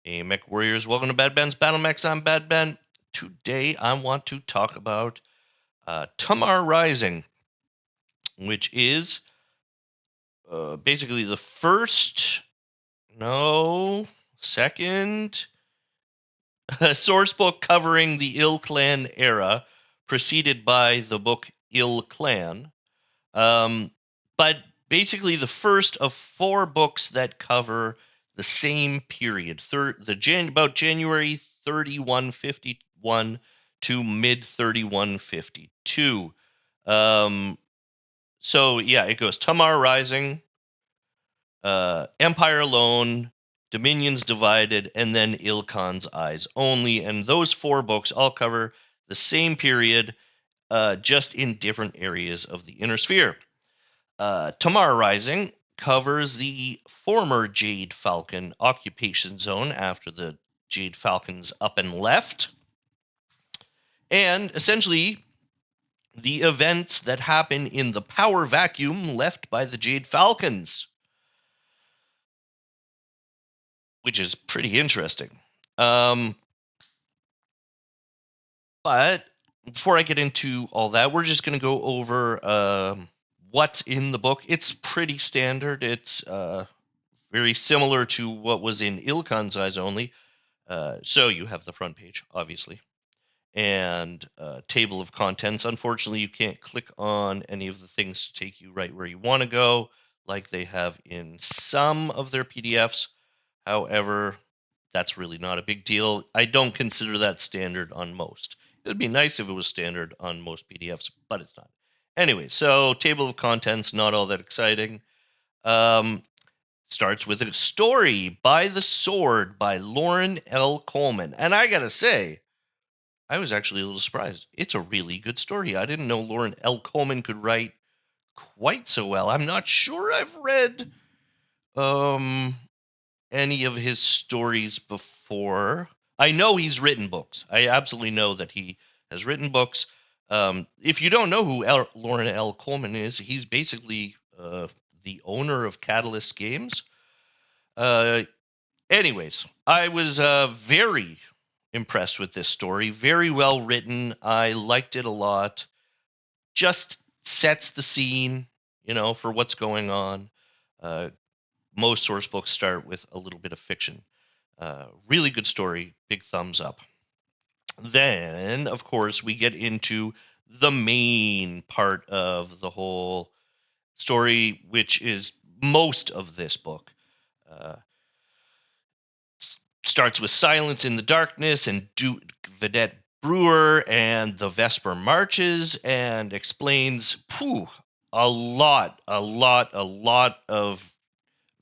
Hey, Mech Warriors, welcome to Bad Ben's Battle Mechs. I'm Bad Ben. Today, I want to talk about Tamar Rising, which is basically the second source book covering the Ill Clan era, preceded by the book Ill Clan. Um, but basically, the first of four books that cover the same period, about January 3151 to mid 3152. Um, so yeah, it goes Tamar Rising, Empire Alone, Dominions Divided, and then Ilkhan's Eyes Only. And those four books all cover the same period, just in different areas of the Inner Sphere. Tamar Rising covers the former Jade Falcon occupation zone after the Jade Falcons up and left, and essentially the events that happen in the power vacuum left by the Jade Falcons, which is pretty interesting. But before I get into all that, we're just going to go over what's in the book. It's pretty standard. It's very similar to what was in Ilkhan's Eyes Only. So you have the front page, obviously, and table of contents. Unfortunately, you can't click on any of the things to take you right where you want to go, like they have in some of their PDFs. However, that's really not a big deal. I don't consider that standard on most. It would be nice if it was standard on most PDFs, but it's not. Anyway, so table of contents, not all that exciting. Um, Starts with a story by the Sword by Lauren L. Coleman. And I gotta say, I was actually a little surprised. It's a really good story. I didn't know Lauren L. Coleman could write quite so well. I'm not sure I've read um, any of his stories before. I know he's written books. I absolutely know that he has written books. If you don't know who Lauren L. Coleman is, he's basically the owner of Catalyst Games. Uh, Anyways, I was very impressed with this story. Very well written. I liked it a lot. Just sets the scene, for what's going on. Uh, Most source books start with a little bit of fiction. Really good story. Big thumbs up. Then, of course, we get into the main part of the whole story, which is most of this book. Uh, Starts with Silence in the Darkness and Vedette Brewer and the Vesper Marches, and explains a lot of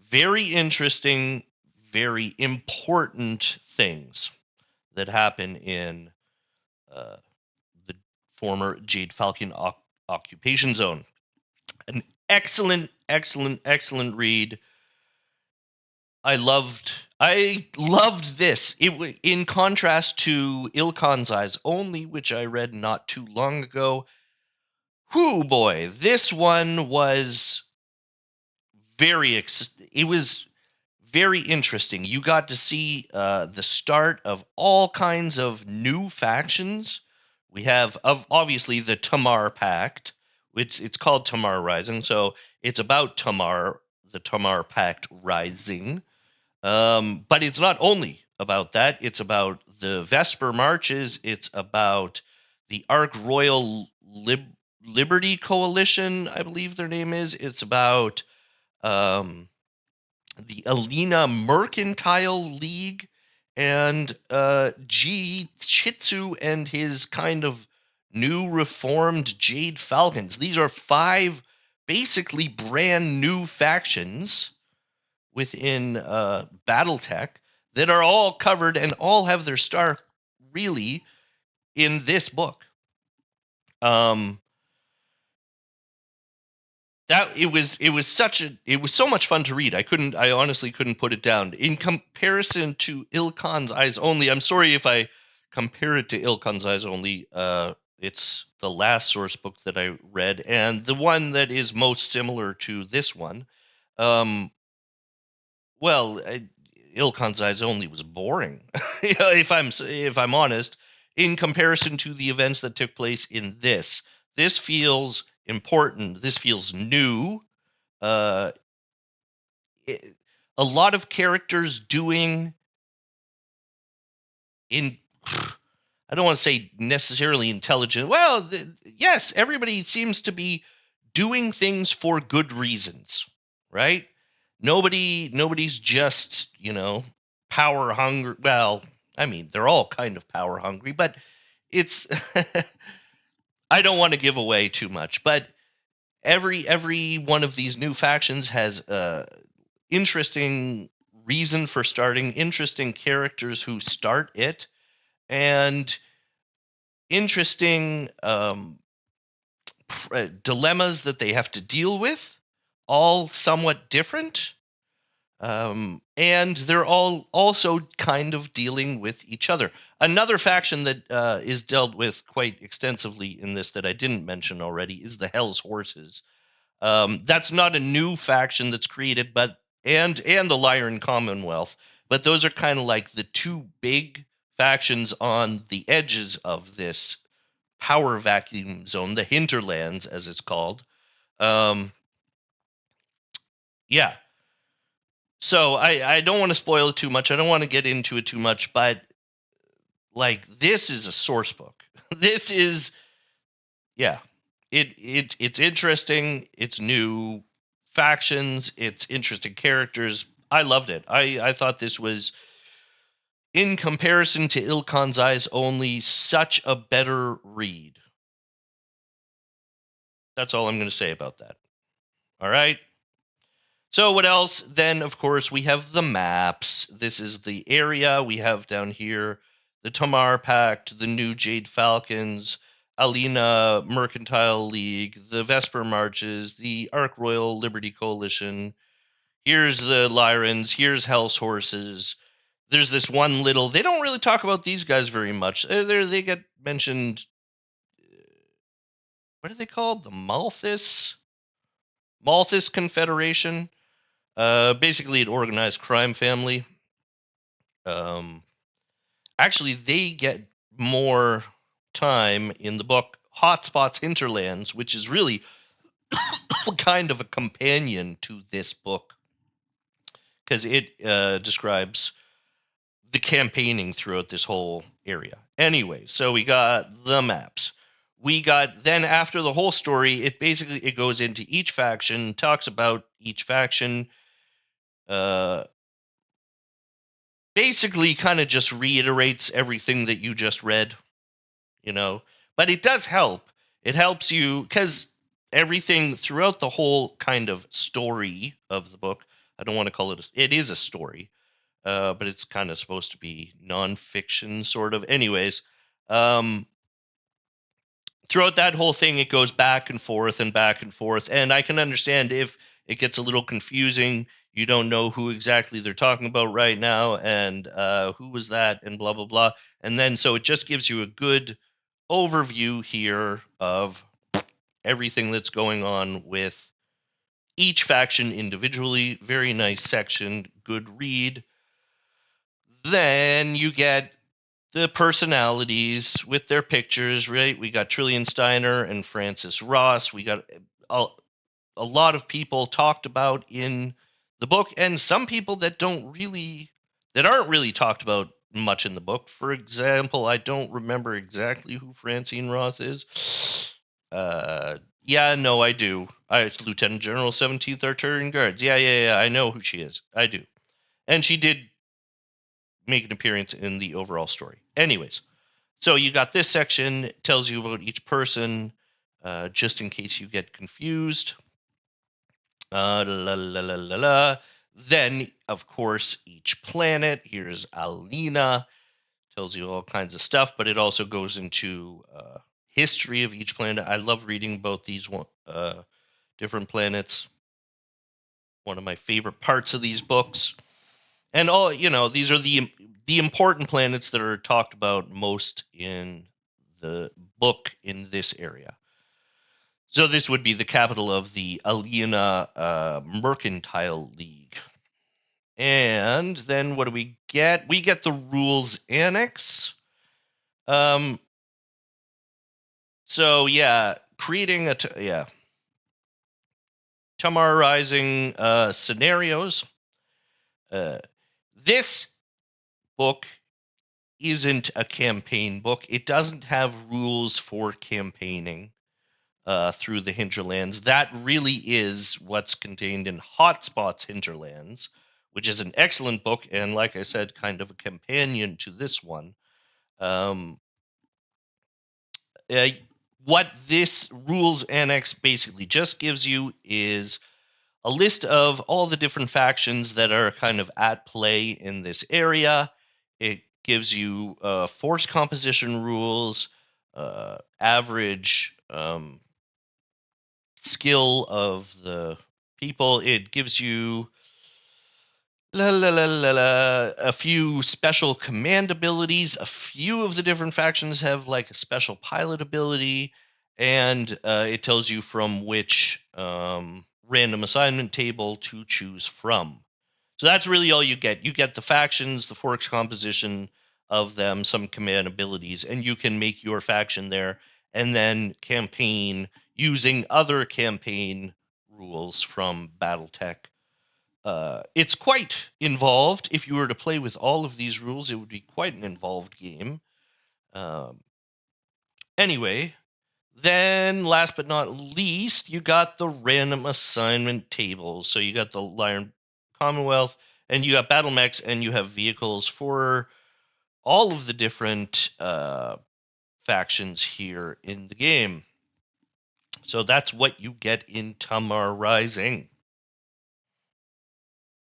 very interesting, very important things that happen in uh, the former Jade Falcon occupation zone. An excellent, excellent, excellent read. I loved this. In contrast to Ilkhan's Eyes Only, which I read not too long ago. Whoo boy, this one was it was very interesting. You got to see the start of all kinds of new factions. We have obviously the Tamar Pact, which it's called Tamar Rising, so it's about Tamar, the Tamar Pact rising. But it's not only about that. It's about the Vesper Marches. It's about the Ark Royal Liberty Coalition, I believe their name is. It's about um, the Alina Mercantile League and G Chitsu and his kind of new reformed Jade Falcons. These are five basically brand new factions within BattleTech that are all covered and all have their start really in this book. Um, that it was so much fun to read. I honestly couldn't put it down. In comparison to Ilkhan's Eyes Only, I'm sorry if I compare it to Ilkhan's Eyes Only. It's the last source book that I read and the one that is most similar to this one. Um, well, Ilkhan's Eyes Only was boring. If I'm honest, in comparison to the events that took place in this. This feels important. This feels new. Uh, it, a lot of characters doing in I don't want to say necessarily intelligent. Well, yes, everybody seems to be doing things for good reasons, right? Nobody's just, power hungry. Well, I mean, they're all kind of power hungry, but it's I don't want to give away too much, but every one of these new factions has interesting reason for starting, interesting characters who start it, and interesting dilemmas that they have to deal with, all somewhat different. And they're all also kind of dealing with each other. Another faction that is dealt with quite extensively in this that I didn't mention already is the Hell's Horses. That's not a new faction that's created, but and the Lyran Commonwealth, but those are kind of like the two big factions on the edges of this power vacuum zone, the hinterlands, as it's called. Um, yeah. So I don't want to spoil it too much. I don't want to get into it too much, but like this is a source book. This is yeah. It's interesting. It's new factions. It's interesting characters. I loved it. I thought this was, in comparison to Ilkhan's Eyes Only, such a better read. That's all I'm going to say about that. All right. So what else? Then, of course, we have the maps. This is the area we have down here: the Tamar Pact, the New Jade Falcons, Alina Mercantile League, the Vesper Marches, the Ark Royal Liberty Coalition. Here's the Lyrans. Here's Hell's Horses. There's this one little. They don't really talk about these guys very much. They get mentioned. What are they called? The Malthus Confederation. Basically, an organized crime family. Um, Actually, they get more time in the book. Hotspots Hinterlands, which is really kind of a companion to this book because it describes the campaigning throughout this whole area. Anyway, so we got the maps. We got then, after the whole story, it goes into each faction, talks about each faction, uh, basically kind of just reiterates everything that you just read, you know. But it does help. It helps you because everything throughout the whole kind of story of the book, I don't want to call it, it is a story, but it's kind of supposed to be nonfiction, sort of. Anyways, um, throughout that whole thing, it goes back and forth and back and forth. And I can understand if it gets a little confusing. You don't know who exactly they're talking about right now, and who was that, and blah, blah, blah. And then, so it just gives you a good overview here of everything that's going on with each faction individually. Very nice section, good read. Then you get the personalities with their pictures, right? We got Trillian Steiner and Francis Ross. We got a lot of people talked about in the book, and some people that aren't really talked about much in the book. For example, I don't remember exactly who Francine Ross is. Yeah, no, I do. It's Lieutenant General 17th Artillery Guards. Yeah, I know who she is. I do. And she did make an appearance in the overall story. Anyways, so you got this section, it tells you about each person, just in case you get confused. La, la, la, la, la. Then, of course, each planet. Here's Alina. Tells you all kinds of stuff, but it also goes into history of each planet. I love reading about these different planets. One of my favorite parts of these books. And all, these are the important planets that are talked about most in the book in this area. So this would be the capital of the Alina Mercantile League. And then what do we get? We get the rules annex. So yeah, creating Tamar Rising scenarios. This book isn't a campaign book. It doesn't have rules for campaigning through the hinterlands. That really is what's contained in Hotspot's Hinterlands, which is an excellent book, and like I said, kind of a companion to this one. Um, uh, what this rules annex basically just gives you is a list of all the different factions that are kind of at play in this area. It gives you force composition rules, average skill of the people. It gives you a few special command abilities. A few of the different factions have like a special pilot ability, and it tells you from which random assignment table to choose from. So that's really all you get. You get the factions, the forks composition of them, some command abilities, and you can make your faction there and then campaign using other campaign rules from BattleTech. It's quite involved. If you were to play with all of these rules, it would be quite an involved game. Um, anyway, then last but not least, you got the random assignment tables. So you got the Lion Commonwealth, and you got battle mechs, and you have vehicles for all of the different factions here in the game. So that's what you get in Tamar Rising.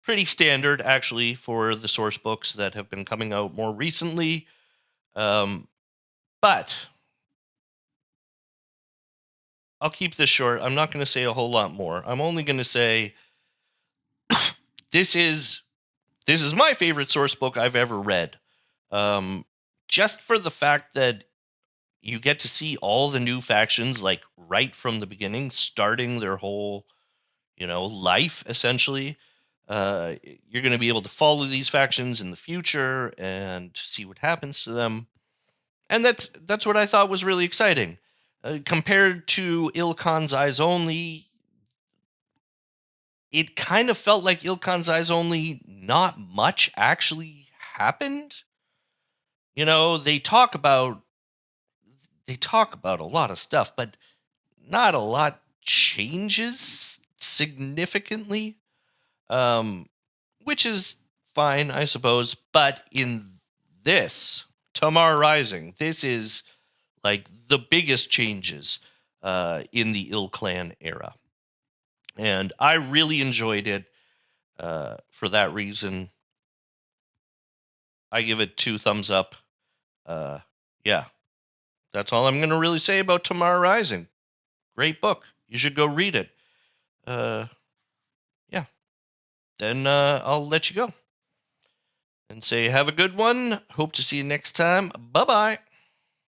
Pretty standard, actually, for the source books that have been coming out more recently. But I'll keep this short. I'm not going to say a whole lot more. I'm only going to say this is my favorite source book I've ever read. Um, just for the fact that you get to see all the new factions like right from the beginning, starting their whole life essentially. You're going to be able to follow these factions in the future and see what happens to them, and that's what I thought was really exciting. Compared to Ilkhan's Eyes Only, it kind of felt like Ilkhan's Eyes Only. Not much actually happened. They talk about a lot of stuff, but not a lot changes significantly. Um, which is fine, I suppose. But in this Tamar Rising, this is like the biggest changes in the Ill Clan era, and I really enjoyed it. For that reason, I give it 2 thumbs up. Uh, yeah, that's all I'm going to really say about Tamar Rising. Great book. You should go read it. Uh, yeah. Then I'll let you go and say have a good one. Hope to see you next time. Bye bye.